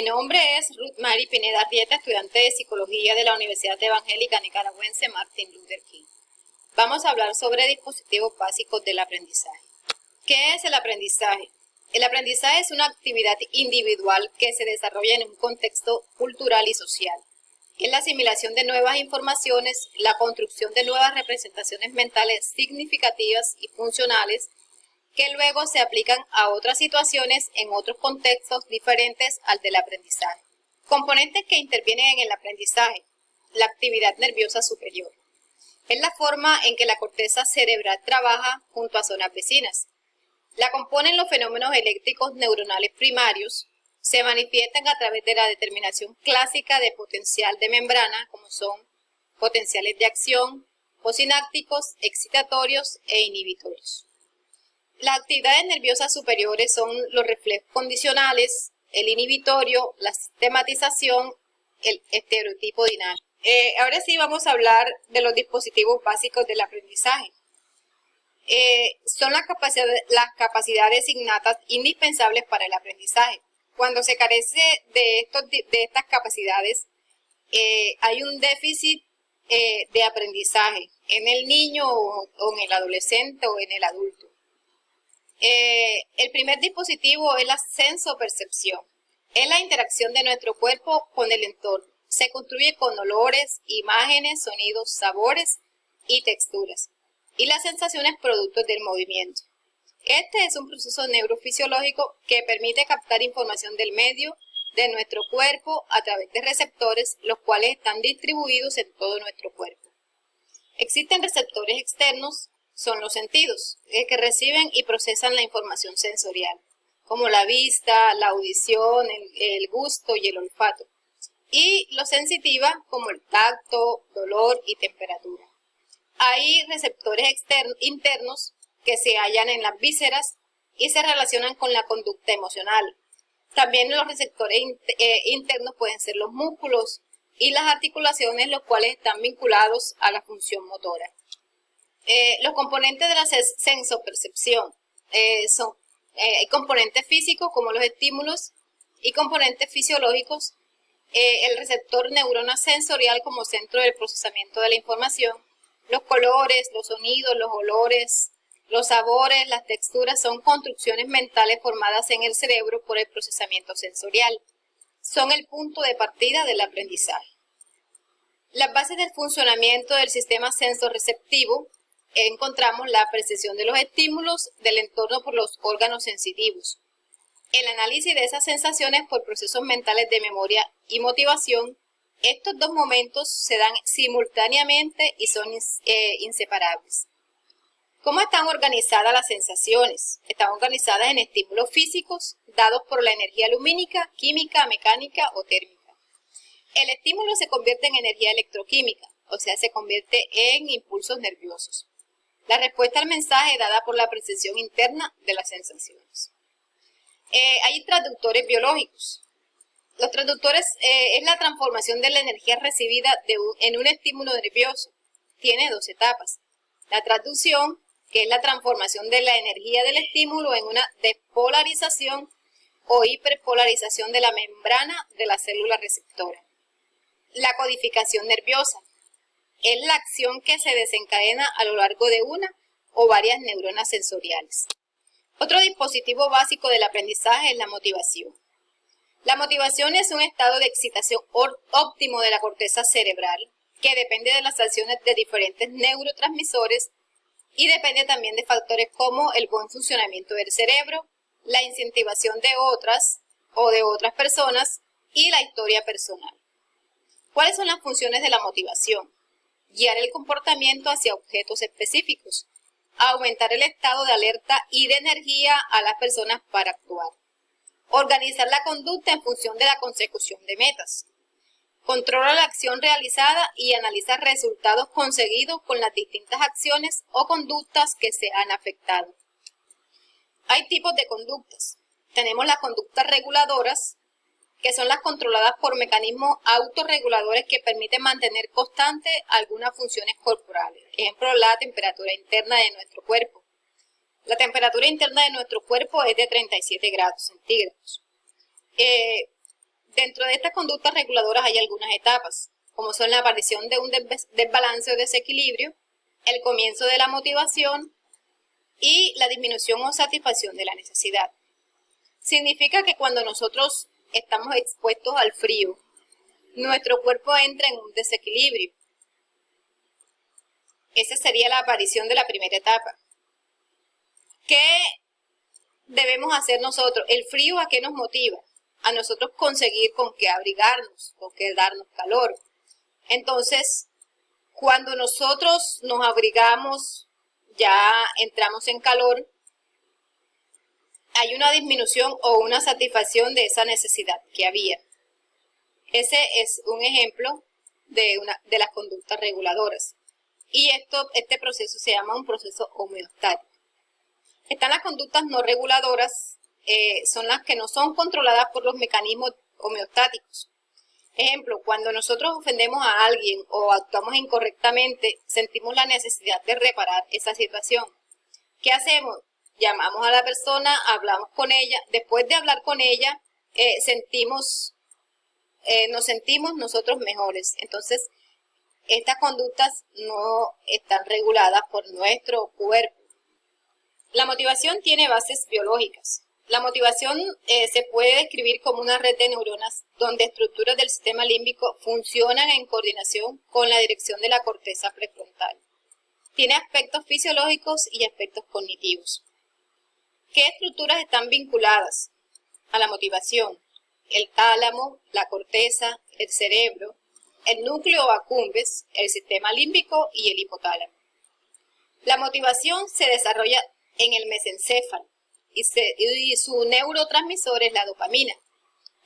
Mi nombre es Ruth Mary Pineda Arrieta, estudiante de Psicología de la Universidad Evangélica Nicaragüense Martin Luther King. Vamos a hablar sobre dispositivos básicos del aprendizaje. ¿Qué es el aprendizaje? El aprendizaje es una actividad individual que se desarrolla en un contexto cultural y social. Es la asimilación de nuevas informaciones, la construcción de nuevas representaciones mentales significativas y funcionales que luego se aplican a otras situaciones en otros contextos diferentes al del aprendizaje. Componentes que intervienen en el aprendizaje. La actividad nerviosa superior. Es la forma en que la corteza cerebral trabaja junto a zonas vecinas. La componen los fenómenos eléctricos neuronales primarios. Se manifiestan a través de la determinación clásica de potencial de membrana, como son potenciales de acción, posinápticos, excitatorios e inhibitorios. Las actividades nerviosas superiores son los reflejos condicionales, el inhibitorio, la sistematización, el estereotipo dinámico. Ahora sí vamos a hablar de los dispositivos básicos del aprendizaje. Son las capacidades innatas indispensables para el aprendizaje. Cuando se carece de estas capacidades, hay un déficit de aprendizaje en el niño o en el adolescente o en el adulto. El primer dispositivo es la sensopercepción. Es la interacción de nuestro cuerpo con el entorno. Se construye con olores, imágenes, sonidos, sabores y texturas. Y las sensaciones productos del movimiento. Este es un proceso neurofisiológico que permite captar información del medio, de nuestro cuerpo, a través de receptores, los cuales están distribuidos en todo nuestro cuerpo. Existen receptores externos, son los sentidos, que reciben y procesan la información sensorial, como la vista, la audición, el gusto y el olfato. Y los sensitiva, como el tacto, dolor y temperatura. Hay receptores internos que se hallan en las vísceras y se relacionan con la conducta emocional. También los receptores internos pueden ser los músculos y las articulaciones, los cuales están vinculados a la función motora. Los componentes de la sensopercepción son componentes físicos como los estímulos y componentes fisiológicos. El receptor neurona sensorial como centro del procesamiento de la información. Los colores, los sonidos, los olores, los sabores, las texturas son construcciones mentales formadas en el cerebro por el procesamiento sensorial. Son el punto de partida del aprendizaje. Las bases del funcionamiento del sistema sensorreceptivo encontramos la percepción de los estímulos del entorno por los órganos sensitivos. El análisis de esas sensaciones por procesos mentales de memoria y motivación. Estos dos momentos se dan simultáneamente y son inseparables. ¿Cómo están organizadas las sensaciones? Están organizadas en estímulos físicos dados por la energía lumínica, química, mecánica o térmica. El estímulo se convierte en energía electroquímica, o sea, se convierte en impulsos nerviosos. La respuesta al mensaje dada por la percepción interna de las sensaciones. Hay transductores biológicos. Los transductores es la transformación de la energía recibida en un estímulo nervioso. Tiene dos etapas. La transducción, que es la transformación de la energía del estímulo en una despolarización o hiperpolarización de la membrana de la célula receptora. La codificación nerviosa es la acción que se desencadena a lo largo de una o varias neuronas sensoriales. Otro dispositivo básico del aprendizaje es la motivación. La motivación es un estado de excitación óptimo de la corteza cerebral que depende de las acciones de diferentes neurotransmisores y depende también de factores como el buen funcionamiento del cerebro, la incentivación de otras personas y la historia personal. ¿Cuáles son las funciones de la motivación? Guiar el comportamiento hacia objetos específicos, aumentar el estado de alerta y de energía a las personas para actuar, organizar la conducta en función de la consecución de metas, controla la acción realizada y analiza resultados conseguidos con las distintas acciones o conductas que se han afectado. Hay tipos de conductas. Tenemos las conductas reguladoras, que son las controladas por mecanismos autorreguladores que permiten mantener constante algunas funciones corporales. Ejemplo, la temperatura interna de nuestro cuerpo. La temperatura interna de nuestro cuerpo es de 37 grados centígrados. Dentro de estas conductas reguladoras hay algunas etapas, como son la aparición de un desbalance o desequilibrio, el comienzo de la motivación y la disminución o satisfacción de la necesidad. Significa que cuando nosotros estamos expuestos al frío, nuestro cuerpo entra en un desequilibrio. Esa sería la aparición de la primera etapa. ¿Qué debemos hacer nosotros? ¿El frío a qué nos motiva? A nosotros conseguir con qué abrigarnos, con qué darnos calor. Entonces, cuando nosotros nos abrigamos, ya entramos en calor, hay una disminución o una satisfacción de esa necesidad que había. Ese es un ejemplo de las conductas reguladoras. Y este proceso se llama un proceso homeostático. Están las conductas no reguladoras, son las que no son controladas por los mecanismos homeostáticos. Ejemplo, cuando nosotros ofendemos a alguien o actuamos incorrectamente, sentimos la necesidad de reparar esa situación. ¿Qué hacemos? Llamamos a la persona, hablamos con ella. Después de hablar con ella, nos sentimos nosotros mejores. Entonces, estas conductas no están reguladas por nuestro cuerpo. La motivación tiene bases biológicas. La motivación se puede describir como una red de neuronas donde estructuras del sistema límbico funcionan en coordinación con la dirección de la corteza prefrontal. Tiene aspectos fisiológicos y aspectos cognitivos. ¿Qué estructuras están vinculadas a la motivación? El tálamo, la corteza, el cerebro, el núcleo accumbens, el sistema límbico y el hipotálamo. La motivación se desarrolla en el mesencéfalo y su neurotransmisor es la dopamina.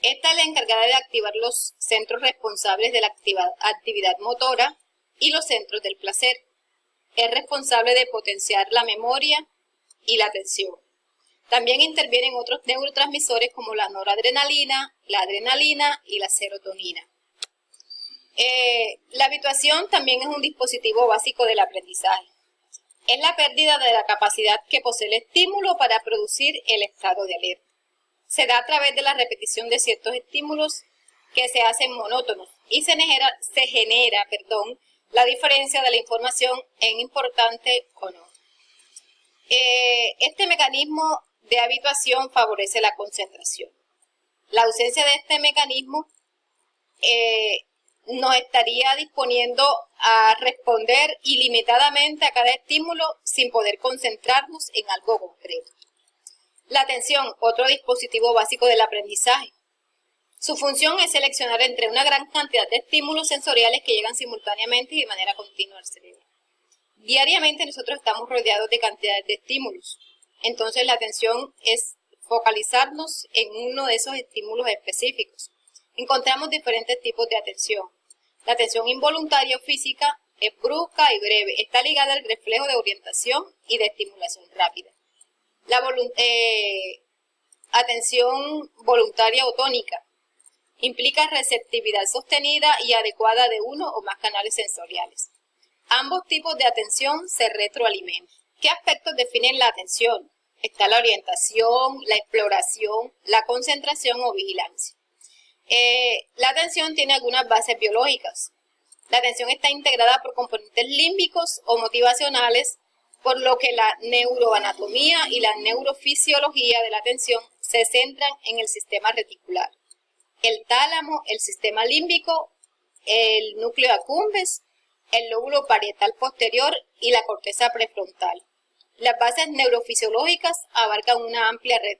Esta es la encargada de activar los centros responsables de la actividad motora y los centros del placer. Es responsable de potenciar la memoria y la atención. También intervienen otros neurotransmisores como la noradrenalina, la adrenalina y la serotonina. La habituación también es un dispositivo básico del aprendizaje. Es la pérdida de la capacidad que posee el estímulo para producir el estado de alerta. Se da a través de la repetición de ciertos estímulos que se hacen monótonos y se genera la diferencia de la información en importante o no. Este mecanismo de habituación favorece la concentración. La ausencia de este mecanismo nos estaría disponiendo a responder ilimitadamente a cada estímulo sin poder concentrarnos en algo concreto. La atención, otro dispositivo básico del aprendizaje. Su función es seleccionar entre una gran cantidad de estímulos sensoriales que llegan simultáneamente y de manera continua al cerebro. Diariamente nosotros estamos rodeados de cantidades de estímulos. Entonces la atención es focalizarnos en uno de esos estímulos específicos. Encontramos diferentes tipos de atención. La atención involuntaria o física es brusca y breve. Está ligada al reflejo de orientación y de estimulación rápida. La atención voluntaria o tónica implica receptividad sostenida y adecuada de uno o más canales sensoriales. Ambos tipos de atención se retroalimentan. ¿Qué aspectos definen la atención? Está la orientación, la exploración, la concentración o vigilancia. La atención tiene algunas bases biológicas. La atención está integrada por componentes límbicos o motivacionales, por lo que la neuroanatomía y la neurofisiología de la atención se centran en el sistema reticular, el tálamo, el sistema límbico, el núcleo accumbens, el lóbulo parietal posterior y la corteza prefrontal. Las bases neurofisiológicas abarcan una amplia red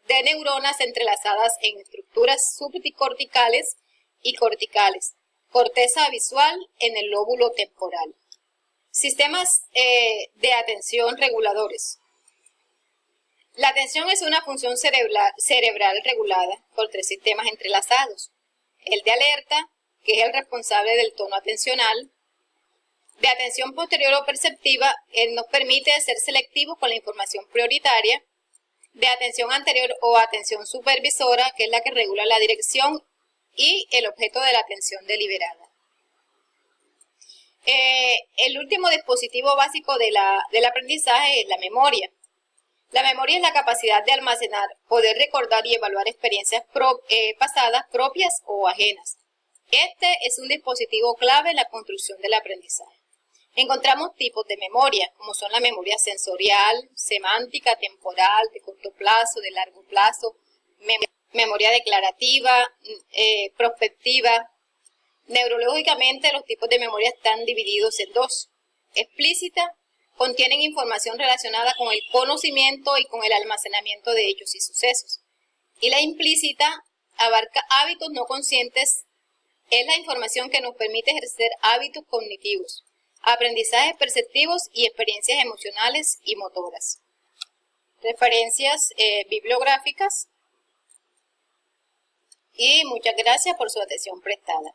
de neuronas entrelazadas en estructuras subcorticales y corticales, corteza visual en el lóbulo temporal. Sistemas de atención reguladores. La atención es una función cerebral regulada por tres sistemas entrelazados. El de alerta, que es el responsable del tono atencional. De atención posterior o perceptiva, nos permite ser selectivos con la información prioritaria. De atención anterior o atención supervisora, que es la que regula la dirección y el objeto de la atención deliberada. El último dispositivo básico del aprendizaje es la memoria. La memoria es la capacidad de almacenar, poder recordar y evaluar experiencias pasadas, propias o ajenas. Este es un dispositivo clave en la construcción del aprendizaje. Encontramos tipos de memoria, como son la memoria sensorial, semántica, temporal, de corto plazo, de largo plazo, memoria declarativa, prospectiva. Neurológicamente, los tipos de memoria están divididos en dos. Explícita, contienen información relacionada con el conocimiento y con el almacenamiento de hechos y sucesos. Y la implícita abarca hábitos no conscientes, es la información que nos permite ejercer hábitos cognitivos, aprendizajes perceptivos y experiencias emocionales y motoras. Referencias bibliográficas y muchas gracias por su atención prestada.